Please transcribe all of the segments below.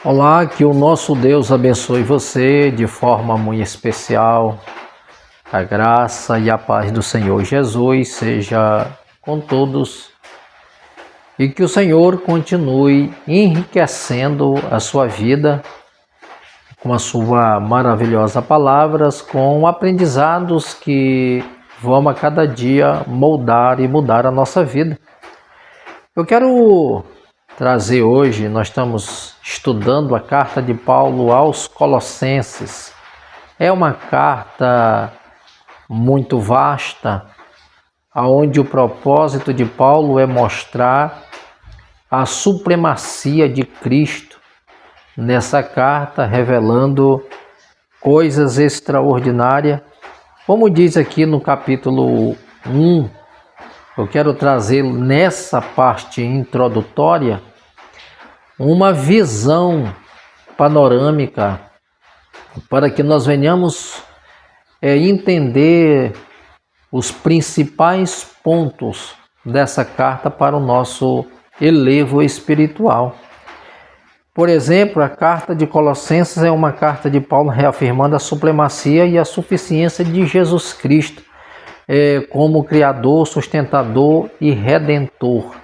Olá, que o nosso Deus abençoe você de forma muito especial. A graça e a paz do Senhor Jesus seja com todos e que o Senhor continue enriquecendo a sua vida com a sua maravilhosa palavras, com aprendizados que vão a cada dia moldar e mudar a nossa vida. Eu quero trazer hoje, nós estamos estudando a carta de Paulo aos Colossenses. É uma carta muito vasta, onde o propósito de Paulo é mostrar a supremacia de Cristo nessa carta, revelando coisas extraordinárias. Como diz aqui no capítulo 1, eu quero trazer nessa parte introdutória uma visão panorâmica para que nós venhamos entender os principais pontos dessa carta para o nosso elevo espiritual. Por exemplo, a carta de Colossenses é uma carta de Paulo reafirmando a supremacia e a suficiência de Jesus Cristo como Criador, sustentador e Redentor.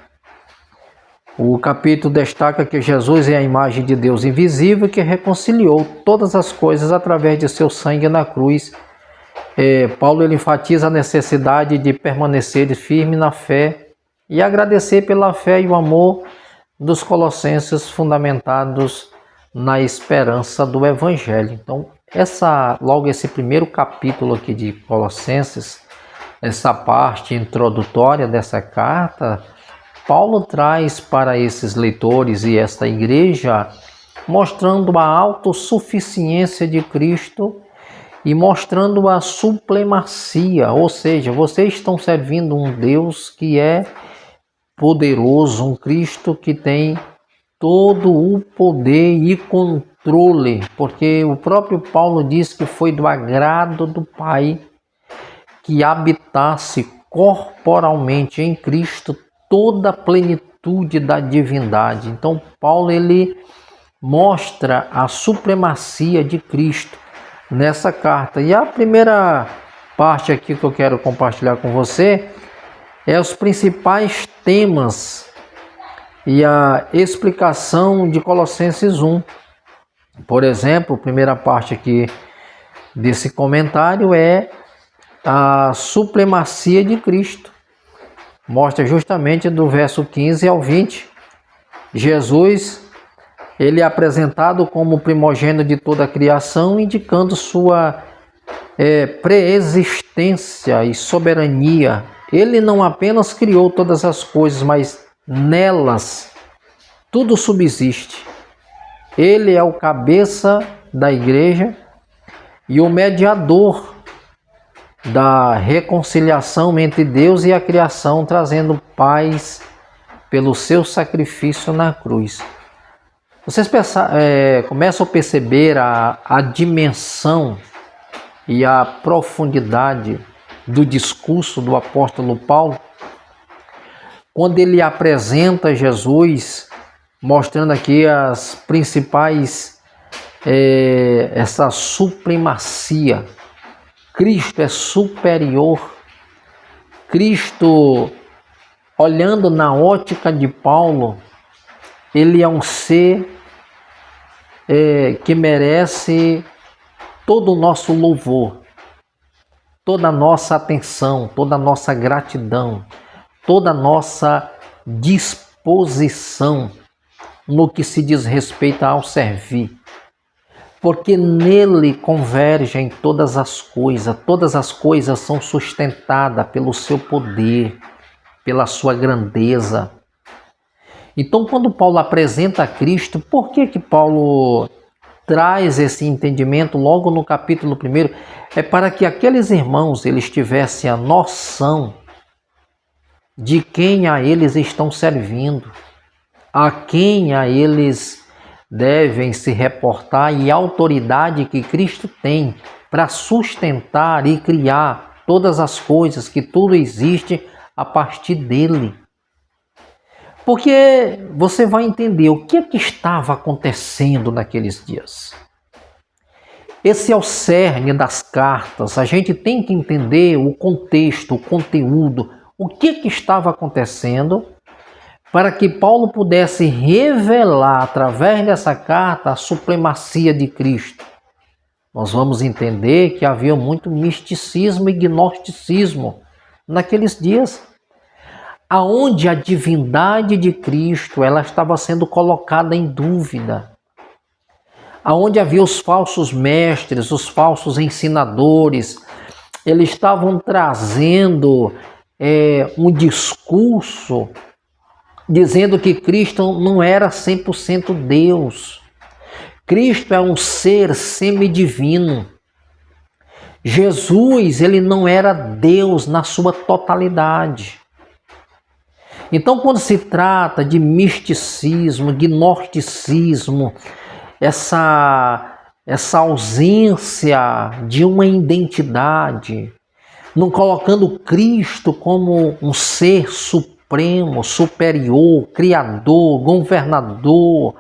O capítulo destaca que Jesus é a imagem de Deus invisível que reconciliou todas as coisas através de seu sangue na cruz. Paulo ele enfatiza a necessidade de permanecer firme na fé e agradecer pela fé e o amor dos colossenses fundamentados na esperança do Evangelho. Então, logo esse primeiro capítulo aqui de Colossenses, essa parte introdutória dessa carta, Paulo traz para esses leitores e esta igreja, mostrando a autossuficiência de Cristo e mostrando a supremacia, ou seja, vocês estão servindo um Deus que é poderoso, um Cristo que tem todo o poder e controle, porque o próprio Paulo diz que foi do agrado do Pai que habitasse corporalmente em Cristo toda a plenitude da divindade. Então Paulo ele mostra a supremacia de Cristo nessa carta. E a primeira parte aqui que eu quero compartilhar com você é os principais temas e a explicação de Colossenses 1. Por exemplo, a primeira parte aqui desse comentário é a supremacia de Cristo. Mostra justamente do verso 15 ao 20. Jesus, ele é apresentado como primogênito de toda a criação, indicando sua preexistência e soberania. Ele não apenas criou todas as coisas, mas nelas tudo subsiste. Ele é o cabeça da igreja e o mediador da reconciliação entre Deus e a criação, trazendo paz pelo seu sacrifício na cruz. Vocês começam a perceber a dimensão e a profundidade do discurso do apóstolo Paulo, quando ele apresenta Jesus, mostrando aqui as principais, essa supremacia. Cristo é superior. Cristo, olhando na ótica de Paulo, ele é um ser que merece todo o nosso louvor, toda a nossa atenção, toda a nossa gratidão, toda a nossa disposição no que se diz respeito ao servir. Porque nele convergem todas as coisas são sustentadas pelo seu poder, pela sua grandeza. Então, quando Paulo apresenta a Cristo, por que Paulo traz esse entendimento logo no capítulo 1? É para que aqueles irmãos eles tivessem a noção de quem a eles estão servindo, a quem a eles devem se reportar e a autoridade que Cristo tem para sustentar e criar todas as coisas, que tudo existe a partir dele. Porque você vai entender o que é que estava acontecendo naqueles dias. Esse é o cerne das cartas. A gente tem que entender o contexto, o conteúdo, o que é que estava acontecendo, para que Paulo pudesse revelar através dessa carta a supremacia de Cristo. Nós vamos entender que havia muito misticismo e gnosticismo naqueles dias, aonde a divindade de Cristo ela estava sendo colocada em dúvida, aonde havia os falsos mestres, os falsos ensinadores, eles estavam trazendo um discurso dizendo que Cristo não era 100% Deus. Cristo é um ser semidivino. Jesus, ele não era Deus na sua totalidade. Então, quando se trata de misticismo, gnosticismo, essa ausência de uma identidade, não colocando Cristo como um ser supremo, superior, criador, governador,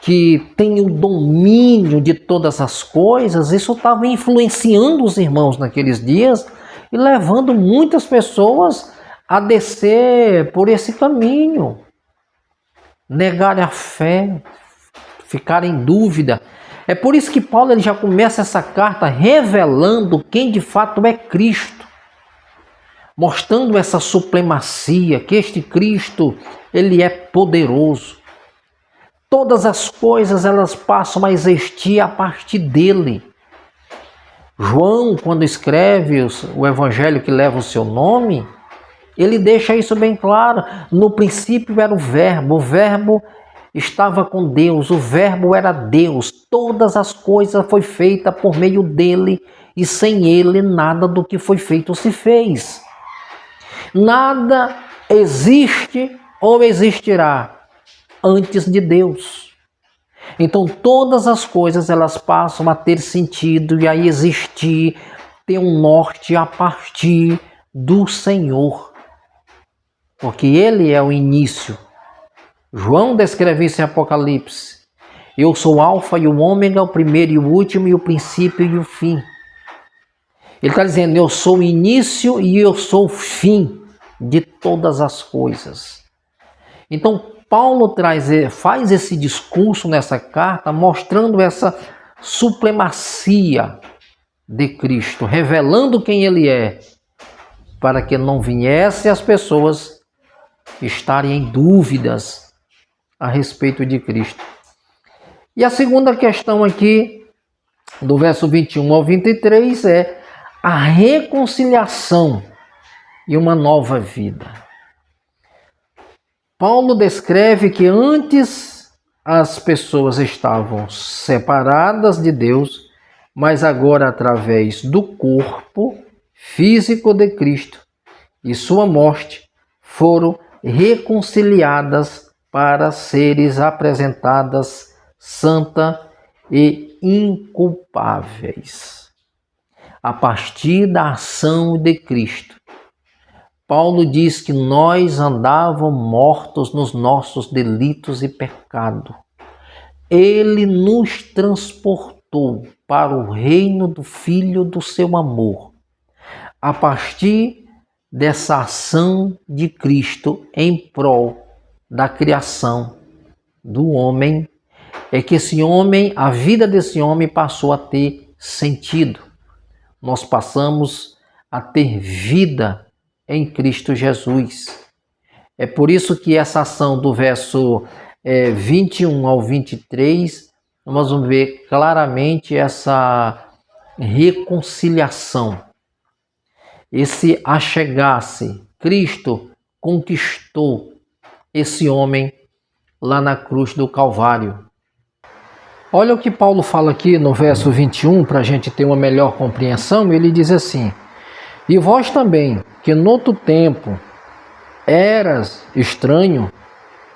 que tem o domínio de todas as coisas, isso estava influenciando os irmãos naqueles dias e levando muitas pessoas a descer por esse caminho, negarem a fé, ficar em dúvida. É por isso que Paulo ele já começa essa carta revelando quem de fato é Cristo, mostrando essa supremacia, que este Cristo ele é poderoso. Todas as coisas elas passam a existir a partir dele. João, quando escreve o evangelho que leva o seu nome, ele deixa isso bem claro. No princípio era o verbo estava com Deus, o verbo era Deus, todas as coisas foi feita por meio dele e sem ele nada do que foi feito se fez. Nada existe ou existirá antes de Deus. Então todas as coisas elas passam a ter sentido e a existir, ter um norte a partir do Senhor, porque ele é o início. João descreve isso em Apocalipse: eu sou o alfa e o ômega, o primeiro e o último, e o princípio e o fim. Ele está dizendo, eu sou o início e eu sou o fim de todas as coisas. Então Paulo faz esse discurso nessa carta, mostrando essa supremacia de Cristo, revelando quem ele é, para que não viessem as pessoas estarem em dúvidas a respeito de Cristo. E a segunda questão aqui, do verso 21 ao 23, é a reconciliação e uma nova vida. Paulo descreve que antes as pessoas estavam separadas de Deus, mas agora através do corpo físico de Cristo e sua morte foram reconciliadas para seres apresentadas santas e inculpáveis. A partir da ação de Cristo, Paulo diz que nós andávamos mortos nos nossos delitos e pecado. Ele nos transportou para o reino do Filho do seu amor. A partir dessa ação de Cristo em prol da criação do homem, é que esse homem, a vida desse homem passou a ter sentido. Nós passamos a ter vida em Cristo Jesus. É por isso que essa ação do verso 21 ao 23, nós vamos ver claramente essa reconciliação. Esse achegar-se. Cristo conquistou esse homem lá na cruz do Calvário. Olha o que Paulo fala aqui no verso 21, para a gente ter uma melhor compreensão. Ele diz assim: e vós também, que noutro tempo eras estranho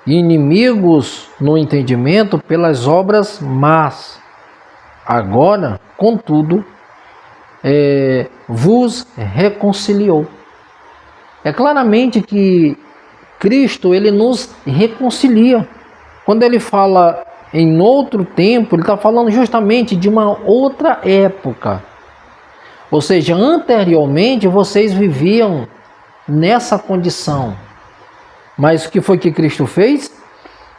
e inimigos no entendimento pelas obras más, agora, contudo, vos reconciliou. É claramente que Cristo, ele nos reconcilia. Quando ele fala em outro tempo, ele está falando justamente de uma outra época. Ou seja, anteriormente vocês viviam nessa condição. Mas o que foi que Cristo fez?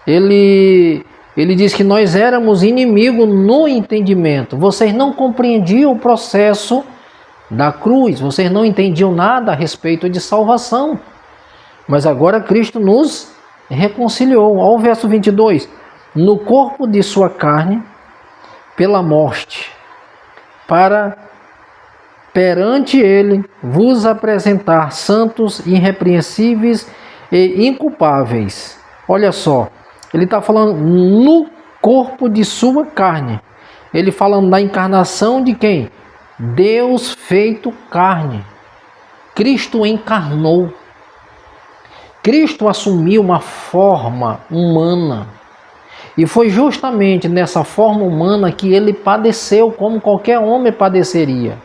Ele diz que nós éramos inimigos no entendimento. Vocês não compreendiam o processo da cruz. Vocês não entendiam nada a respeito de salvação. Mas agora Cristo nos reconciliou. Olha o verso 22. No corpo de sua carne, pela morte, para perante ele vos apresentar santos, irrepreensíveis e inculpáveis. Olha só, ele está falando no corpo de sua carne. Ele falando da encarnação de quem? Deus feito carne. Cristo encarnou. Cristo assumiu uma forma humana. E foi justamente nessa forma humana que ele padeceu, como qualquer homem padeceria.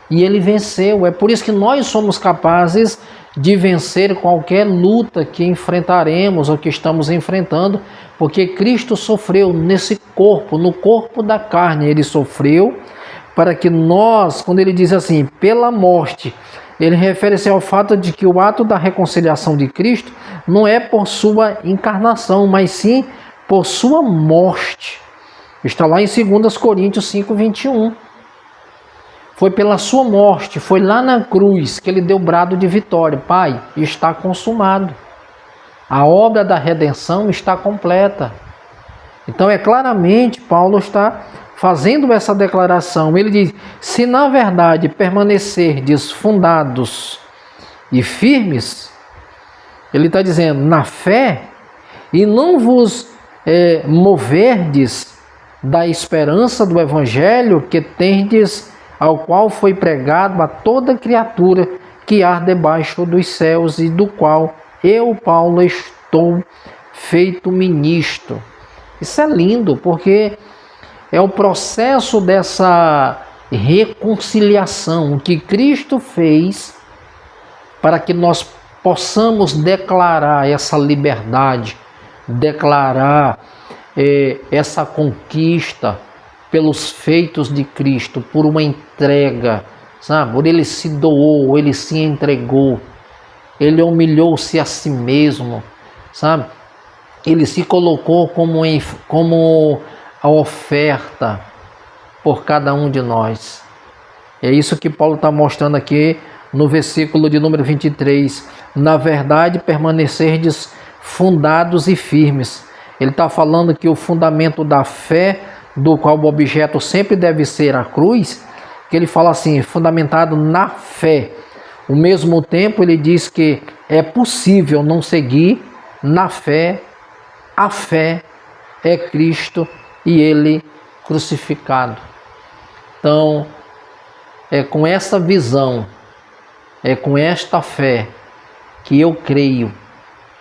E ele venceu. É por isso que nós somos capazes de vencer qualquer luta que enfrentaremos ou que estamos enfrentando, porque Cristo sofreu nesse corpo, no corpo da carne. Ele sofreu para que nós, quando ele diz assim, pela morte, ele refere-se ao fato de que o ato da reconciliação de Cristo não é por sua encarnação, mas sim por sua morte. Está lá em 2 Coríntios 5, 21. Foi pela sua morte, foi lá na cruz que ele deu brado de vitória. Pai, está consumado. A obra da redenção está completa. Então claramente Paulo está fazendo essa declaração. Ele diz, se na verdade permanecerdes fundados e firmes, ele está dizendo, na fé, e não vos moverdes da esperança do evangelho que tendes, ao qual foi pregado a toda criatura que há debaixo dos céus, e do qual eu, Paulo, estou feito ministro. Isso é lindo, porque é o processo dessa reconciliação que Cristo fez para que nós possamos declarar essa liberdade, declarar essa conquista pelos feitos de Cristo, por uma entrega, sabe? Por ele se doou, ele se entregou, ele humilhou-se a si mesmo, sabe? Ele se colocou como a oferta por cada um de nós. É isso que Paulo está mostrando aqui no versículo de número 23. Na verdade, permanecerdes fundados e firmes. Ele está falando que o fundamento da fé, do qual o objeto sempre deve ser a cruz, que ele fala assim, fundamentado na fé. Ao mesmo tempo, ele diz que é possível não seguir na fé. A fé é Cristo e ele crucificado. Então, é com essa visão, é com esta fé que eu creio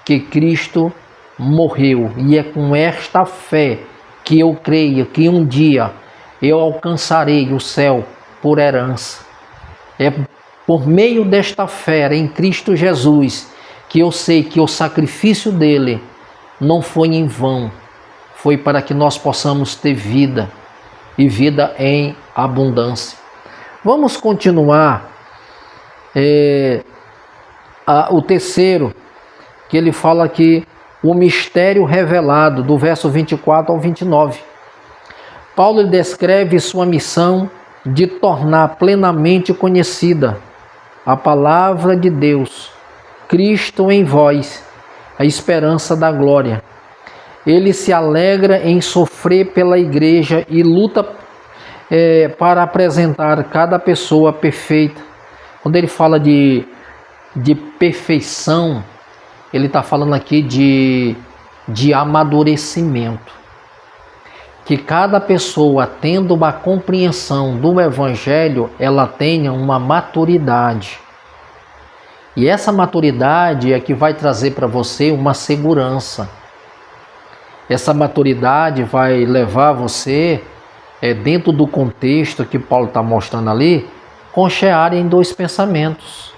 que Cristo morreu, e é com esta fé que eu creio que um dia eu alcançarei o céu por herança. É por meio desta fé em Cristo Jesus que eu sei que o sacrifício dele não foi em vão, foi para que nós possamos ter vida, e vida em abundância. Vamos continuar o terceiro, que ele fala aqui, o mistério revelado, do verso 24 ao 29. Paulo descreve sua missão de tornar plenamente conhecida a palavra de Deus, Cristo em vós, a esperança da glória. Ele se alegra em sofrer pela igreja e luta para apresentar cada pessoa perfeita. Quando ele fala de perfeição, ele está falando aqui de amadurecimento. Que cada pessoa, tendo uma compreensão do Evangelho, ela tenha uma maturidade. E essa maturidade é que vai trazer para você uma segurança. Essa maturidade vai levar você, dentro do contexto que Paulo está mostrando ali, conchear em dois pensamentos.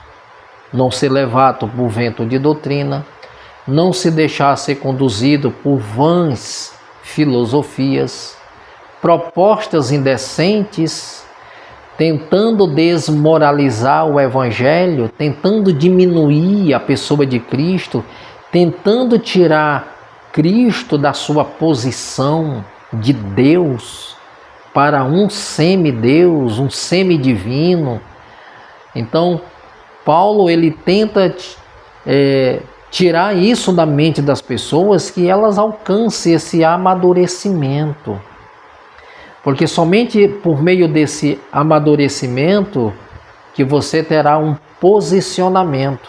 Não ser levado por vento de doutrina, não se deixar ser conduzido por vãs filosofias, propostas indecentes, tentando desmoralizar o Evangelho, tentando diminuir a pessoa de Cristo, tentando tirar Cristo da sua posição de Deus para um semideus, um semidivino. Então, Paulo ele tenta tirar isso da mente das pessoas, que elas alcancem esse amadurecimento. Porque somente por meio desse amadurecimento que você terá um posicionamento.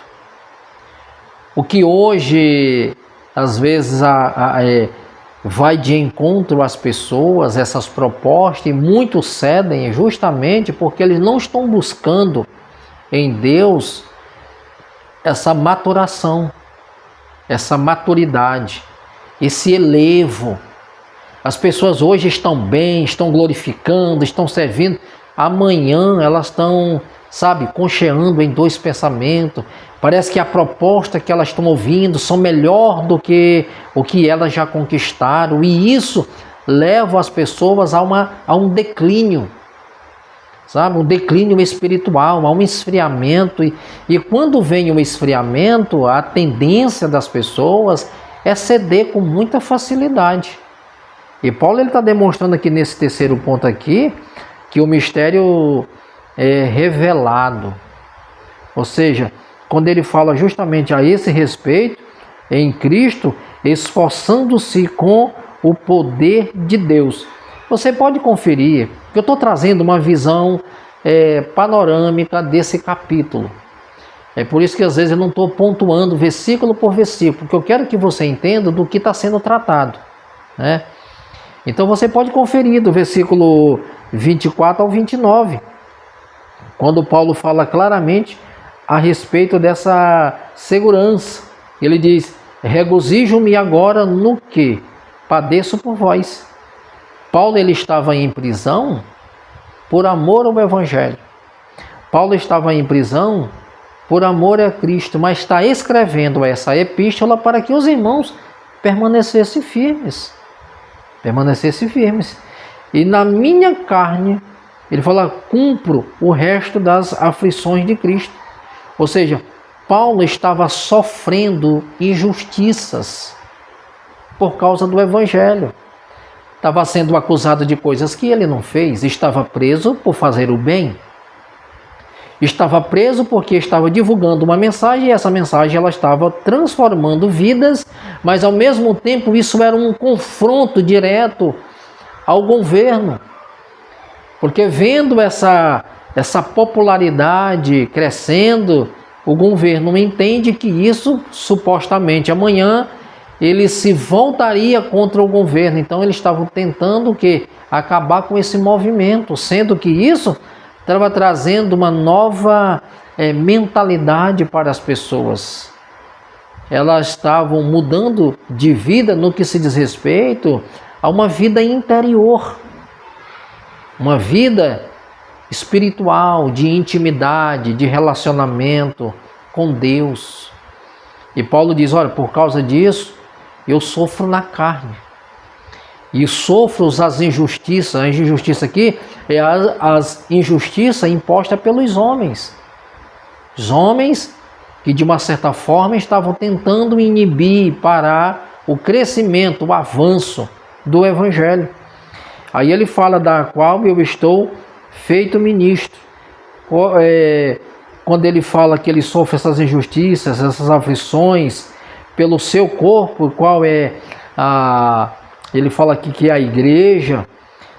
O que hoje, às vezes, vai de encontro às pessoas, essas propostas, e muitos cedem justamente porque eles não estão buscando em Deus essa maturação, essa maturidade, esse elevo. As pessoas hoje estão bem, estão glorificando, estão servindo. Amanhã elas estão, concheando em dois pensamentos. Parece que a proposta que elas estão ouvindo são melhor do que o que elas já conquistaram. E isso leva as pessoas a um declínio, um declínio espiritual, a um esfriamento. E quando vem o esfriamento, a tendência das pessoas é ceder com muita facilidade. E Paulo está demonstrando aqui nesse terceiro ponto aqui, que o mistério é revelado. Ou seja, quando ele fala justamente a esse respeito, em Cristo, esforçando-se com o poder de Deus. Você pode conferir, que eu estou trazendo uma visão panorâmica desse capítulo. É por isso que às vezes eu não estou pontuando versículo por versículo, porque eu quero que você entenda do que está sendo tratado, né? Então você pode conferir do versículo 24 ao 29, quando Paulo fala claramente a respeito dessa segurança. Ele diz: regozijo-me agora no que padeço por vós. Paulo ele estava em prisão por amor ao Evangelho. Paulo estava em prisão por amor a Cristo, mas está escrevendo essa epístola para que os irmãos permanecessem firmes. E na minha carne, ele fala, cumpro o resto das aflições de Cristo. Ou seja, Paulo estava sofrendo injustiças por causa do Evangelho. Estava sendo acusado de coisas que ele não fez. Estava preso por fazer o bem. Estava preso porque estava divulgando uma mensagem, e essa mensagem ela estava transformando vidas, mas ao mesmo tempo isso era um confronto direto ao governo. Porque vendo essa popularidade crescendo, o governo entende que isso, supostamente amanhã, ele se voltaria contra o governo. Então eles estavam tentando acabar com esse movimento, sendo que isso estava trazendo uma nova mentalidade para as pessoas. Elas estavam mudando de vida no que se diz respeito a uma vida interior, uma vida espiritual, de intimidade, de relacionamento com Deus. E Paulo diz, olha, por causa disso, eu sofro na carne. E sofro as injustiças. A injustiça aqui é as injustiças impostas pelos homens. Os homens que, de uma certa forma, estavam tentando inibir, parar o crescimento, o avanço do Evangelho. Aí ele fala da qual eu estou feito ministro. Quando ele fala que ele sofre essas injustiças, essas aflições pelo seu corpo, qual é ele fala aqui que é a igreja,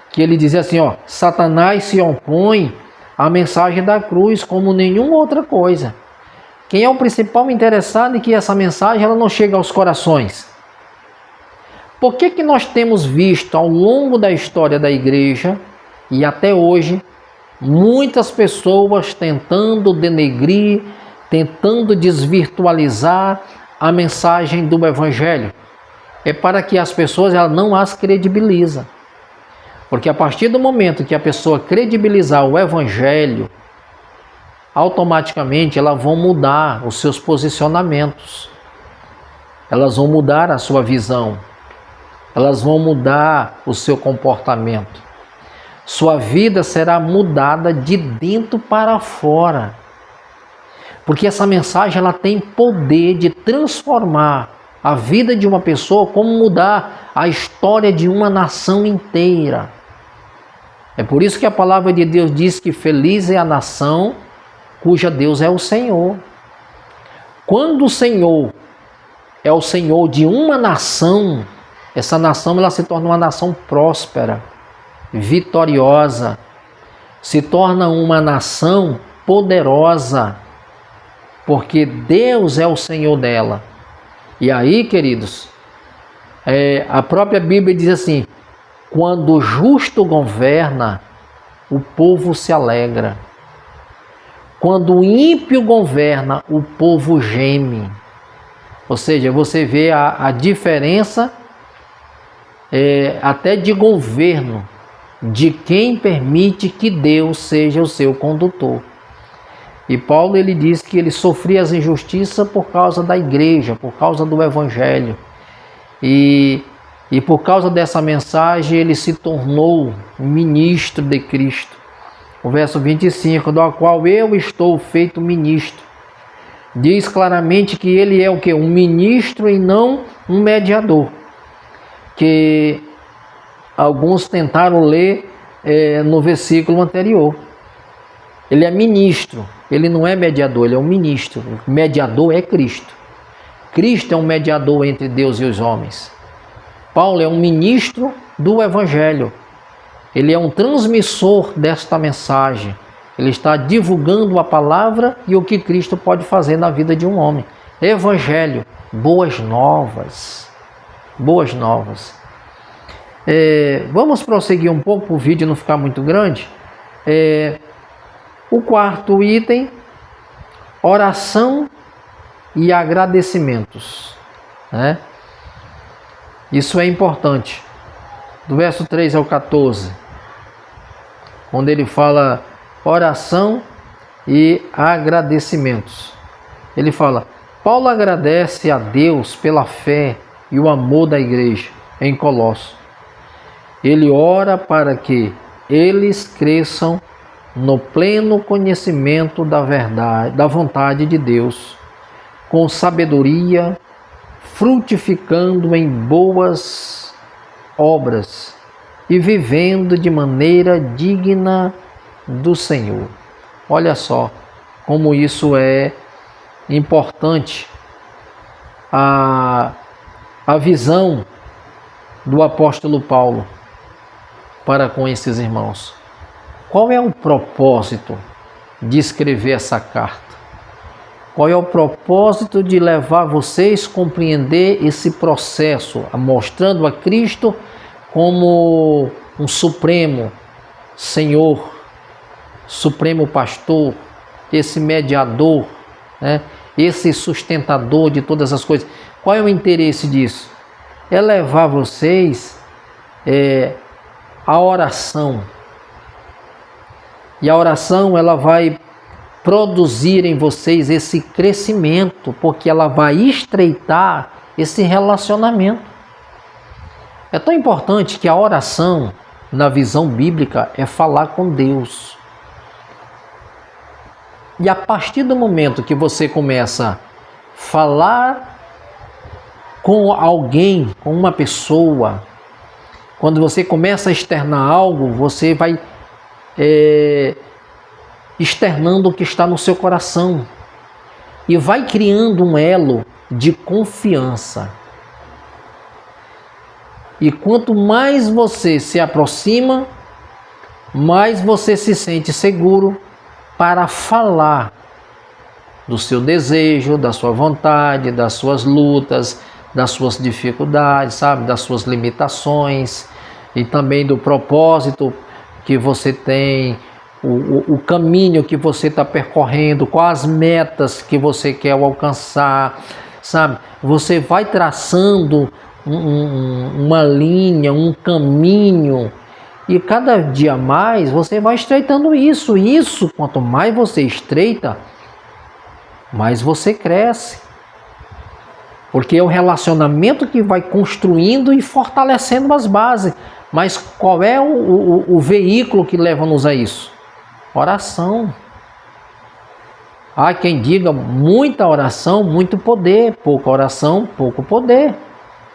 que ele diz assim, Satanás se opõe à mensagem da cruz como nenhuma outra coisa. Quem é o principal interessado em que essa mensagem ela não chegue aos corações? Por que nós temos visto ao longo da história da igreja e até hoje muitas pessoas tentando denegrir, tentando desvirtualizar a mensagem do Evangelho? É para que as pessoas elas não as credibilizam. Porque a partir do momento que a pessoa credibilizar o Evangelho, automaticamente elas vão mudar os seus posicionamentos. elas vão mudar a sua visão, elas vão mudar o seu comportamento. Sua vida será mudada de dentro para fora, porque essa mensagem ela tem poder de transformar a vida de uma pessoa, como mudar a história de uma nação inteira. É por isso que a palavra de Deus diz que feliz é a nação cuja Deus é o Senhor. Quando o Senhor é o Senhor de uma nação, essa nação ela se torna uma nação próspera, vitoriosa, se torna uma nação poderosa, porque Deus é o Senhor dela. E aí, queridos, a própria Bíblia diz assim: quando o justo governa, o povo se alegra. Quando o ímpio governa, o povo geme. Ou seja, você vê a diferença até de governo, de quem permite que Deus seja o seu condutor. E Paulo ele diz que ele sofria as injustiças por causa da igreja, por causa do evangelho. E por causa dessa mensagem ele se tornou ministro de Cristo. O verso 25, do qual eu estou feito ministro, diz claramente que ele é o quê? Um ministro e não um mediador. Que alguns tentaram ler no versículo anterior. Ele é ministro, ele não é mediador, ele é um ministro. O mediador é Cristo. Cristo é um mediador entre Deus e os homens. Paulo é um ministro do Evangelho. Ele é um transmissor desta mensagem. Ele está divulgando a palavra e o que Cristo pode fazer na vida de um homem. Evangelho, boas novas. Boas novas. Vamos prosseguir um pouco para o vídeo não ficar muito grande. O quarto item, oração e agradecimentos. Isso é importante. Do verso 3 ao 14, onde ele fala oração e agradecimentos. Ele fala: Paulo agradece a Deus pela fé e o amor da igreja em Colossos. Ele ora para que eles cresçam no pleno conhecimento da verdade, da vontade de Deus, com sabedoria, frutificando em boas obras e vivendo de maneira digna do Senhor. Olha só como isso é importante, a visão do apóstolo Paulo para com esses irmãos. Qual é o propósito de escrever essa carta? Qual é o propósito de levar vocês a compreender esse processo, mostrando a Cristo como um supremo Senhor, supremo pastor, esse mediador, esse sustentador de todas as coisas? Qual é o interesse disso? É levar vocês à oração. E a oração ela vai produzir em vocês esse crescimento, porque ela vai estreitar esse relacionamento. É tão importante que a oração, na visão bíblica, é falar com Deus. E a partir do momento que você começa a falar com alguém, com uma pessoa, quando você começa a externar algo, você vai externando o que está no seu coração e vai criando um elo de confiança. E quanto mais você se aproxima, mais você se sente seguro para falar do seu desejo, da sua vontade, das suas lutas, das suas dificuldades, das suas limitações e também do propósito que você tem, o caminho que você está percorrendo, quais metas que você quer alcançar, Você vai traçando uma linha, um caminho, e cada dia mais você vai estreitando isso. Isso, quanto mais você estreita, mais você cresce. Porque é o relacionamento que vai construindo e fortalecendo as bases. Mas qual é o veículo que leva-nos a isso? Oração. Há quem diga muita oração, muito poder. Pouca oração, pouco poder.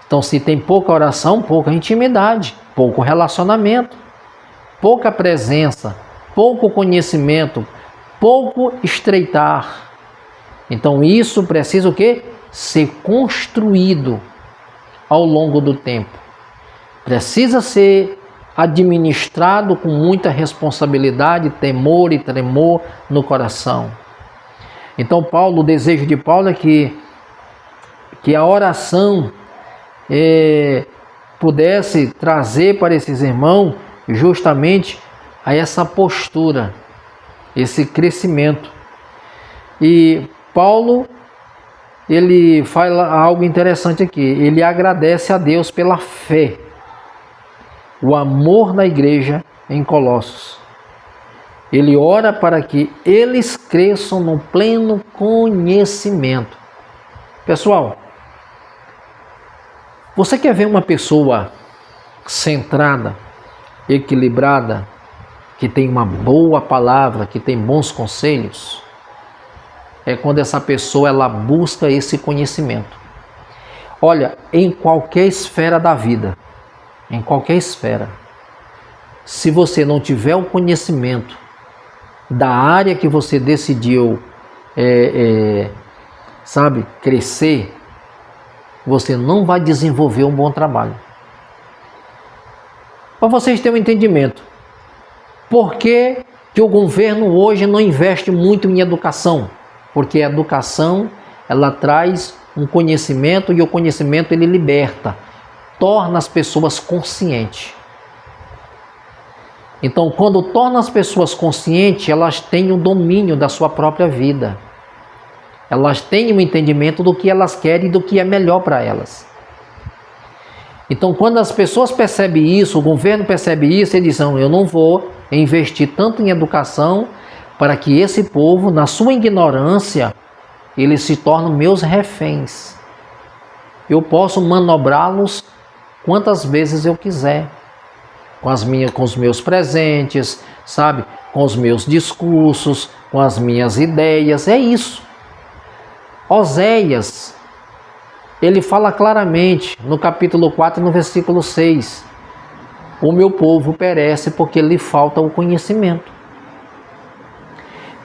Então, se tem pouca oração, pouca intimidade, pouco relacionamento, pouca presença, pouco conhecimento, pouco estreitar. Então, isso precisa o quê? Ser construído ao longo do tempo. Precisa ser administrado com muita responsabilidade, temor e tremor no coração. Então, o desejo de Paulo é que a oração pudesse trazer para esses irmãos justamente a essa postura, esse crescimento. E Paulo, ele fala algo interessante aqui. Ele agradece a Deus pela fé, o amor na igreja em Colossos. Ele ora para que eles cresçam no pleno conhecimento. Pessoal, você quer ver uma pessoa centrada, equilibrada, que tem uma boa palavra, que tem bons conselhos? É quando essa pessoa ela busca esse conhecimento. Olha, em qualquer esfera da vida, em qualquer esfera, se você não tiver o conhecimento da área que você decidiu, crescer, você não vai desenvolver um bom trabalho. Para vocês terem um entendimento, por que o governo hoje não investe muito em educação? Porque a educação, ela traz um conhecimento e o conhecimento ele liberta, torna as pessoas conscientes. Então, quando torna as pessoas conscientes, elas têm o domínio da sua própria vida. Elas têm um entendimento do que elas querem e do que é melhor para elas. Então, quando as pessoas percebem isso, o governo percebe isso, eles dizem, eu não vou investir tanto em educação para que esse povo, na sua ignorância, eles se tornem meus reféns. Eu posso manobrá-los quantas vezes eu quiser. Com os meus presentes, sabe? Com os meus discursos, com as minhas ideias, é isso. Oséias, ele fala claramente no capítulo 4, no versículo 6, o meu povo perece porque lhe falta o conhecimento.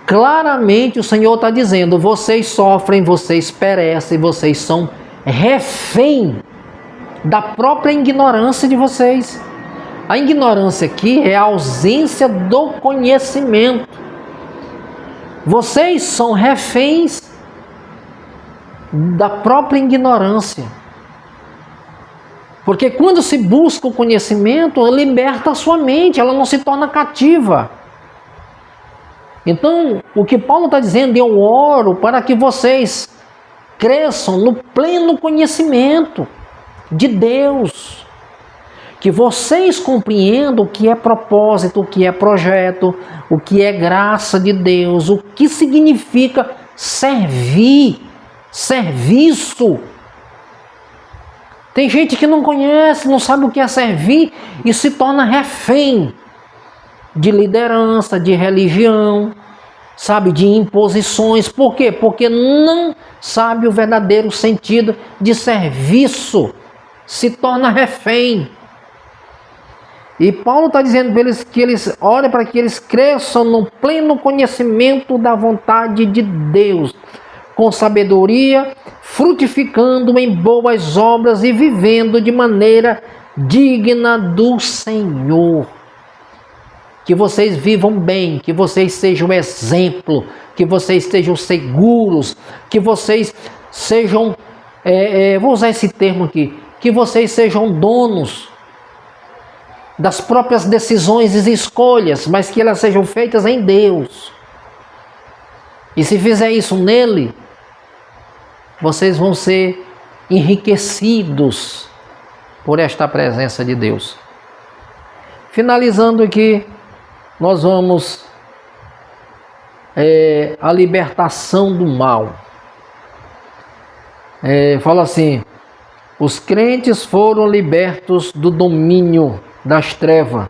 Claramente o Senhor está dizendo, vocês sofrem, vocês perecem, vocês são refém da própria ignorância de vocês. A ignorância aqui é a ausência do conhecimento. Vocês são reféns da própria ignorância. Porque quando se busca o conhecimento, liberta a sua mente, ela não se torna cativa. Então, o que Paulo está dizendo, eu oro para que vocês cresçam no pleno conhecimento de Deus. Que vocês compreendam o que é propósito, o que é projeto, o que é graça de Deus, o que significa servir, serviço. Tem gente que não conhece, não sabe o que é servir e se torna refém de liderança, de religião, sabe, de imposições. Por quê? Porque não sabe o verdadeiro sentido de serviço, se torna refém. E Paulo está dizendo para eles que eles orem para que eles cresçam no pleno conhecimento da vontade de Deus, com sabedoria, frutificando em boas obras e vivendo de maneira digna do Senhor. Que vocês vivam bem, que vocês sejam exemplo, que vocês estejam seguros, que vocês sejam, vou usar esse termo aqui, que vocês sejam donos das próprias decisões e escolhas, mas que elas sejam feitas em Deus. E se fizer isso nele, vocês vão ser enriquecidos por esta presença de Deus. Finalizando aqui, nós vamos a libertação do mal. fala assim: os crentes foram libertos do domínio das trevas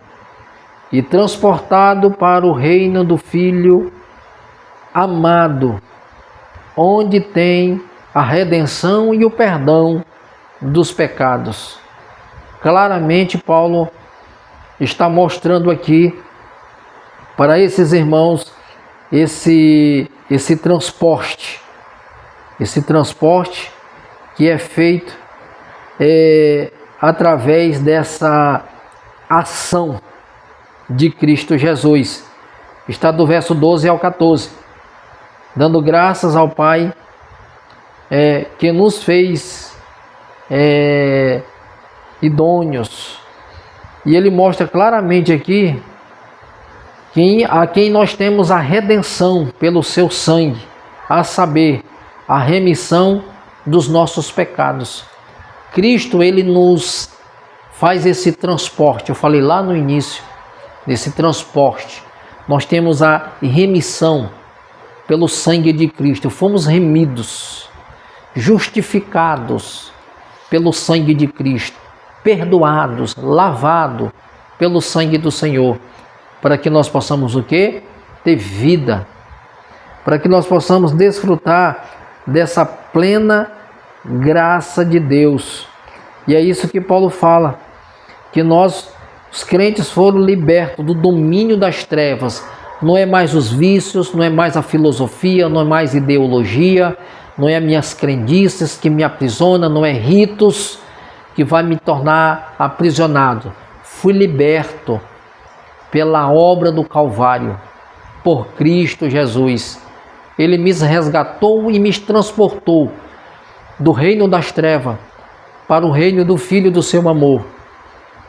e transportados para o reino do Filho amado, onde tem a redenção e o perdão dos pecados. Claramente, Paulo está mostrando aqui para esses irmãos esse transporte que é feito através dessa ação de Cristo Jesus. Está do verso 12 ao 14. Dando graças ao Pai que nos fez idôneos. E ele mostra claramente aqui a quem nós temos a redenção pelo seu sangue, a saber, a remissão dos nossos pecados. Cristo, ele nos faz esse transporte. Eu falei lá no início desse transporte. Nós temos a remissão pelo sangue de Cristo. Fomos remidos, justificados pelo sangue de Cristo, perdoados, lavados pelo sangue do Senhor, para que nós possamos o quê? Ter vida, para que nós possamos desfrutar dessa plena graça de Deus. E é isso que Paulo fala, que nós, os crentes, foram libertos do domínio das trevas. Não é mais os vícios, não é mais a filosofia, não é mais ideologia, não é minhas crendices que me aprisiona, não é ritos que vai me tornar aprisionado. Fui liberto pela obra do Calvário, por Cristo Jesus. Ele me resgatou e me transportou do reino das trevas para o reino do Filho do seu amor.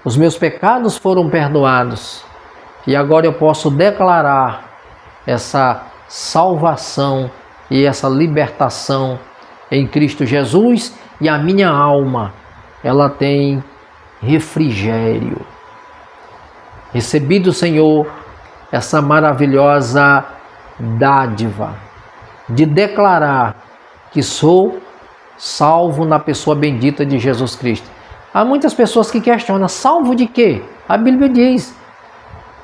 Os meus pecados foram perdoados e agora eu posso declarar essa salvação e essa libertação em Cristo Jesus, e a minha alma, ela tem refrigério. Recebi do Senhor essa maravilhosa dádiva de declarar que sou salvo na pessoa bendita de Jesus Cristo. Há muitas pessoas que questionam: salvo de quê? A Bíblia diz: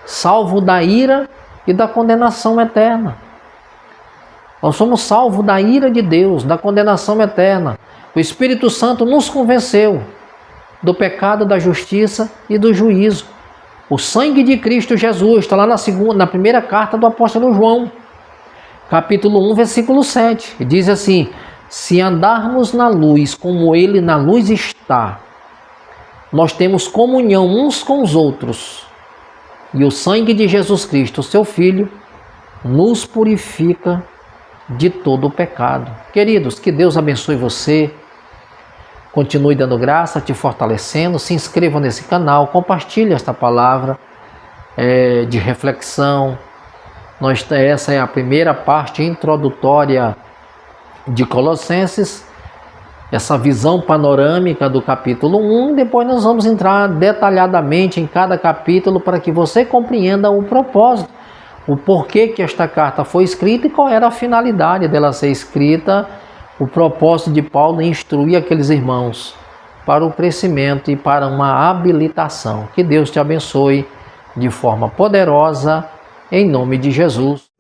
salvo da ira e da condenação eterna. Nós somos salvos da ira de Deus, da condenação eterna. O Espírito Santo nos convenceu do pecado, da justiça e do juízo. O sangue de Cristo Jesus está lá na primeira carta do apóstolo João, capítulo 1, versículo 7. Diz assim: se andarmos na luz como Ele na luz está, nós temos comunhão uns com os outros. E o sangue de Jesus Cristo, seu Filho, nos purifica de todo o pecado. Queridos, que Deus abençoe você. Continue dando graça, te fortalecendo. Se inscreva nesse canal, compartilhe esta palavra de reflexão. Essa é a primeira parte introdutória de Colossenses, essa visão panorâmica do capítulo 1. Depois nós vamos entrar detalhadamente em cada capítulo para que você compreenda o propósito, o porquê que esta carta foi escrita e qual era a finalidade dela ser escrita, o propósito de Paulo em instruir aqueles irmãos para o crescimento e para uma habilitação. Que Deus te abençoe de forma poderosa, em nome de Jesus.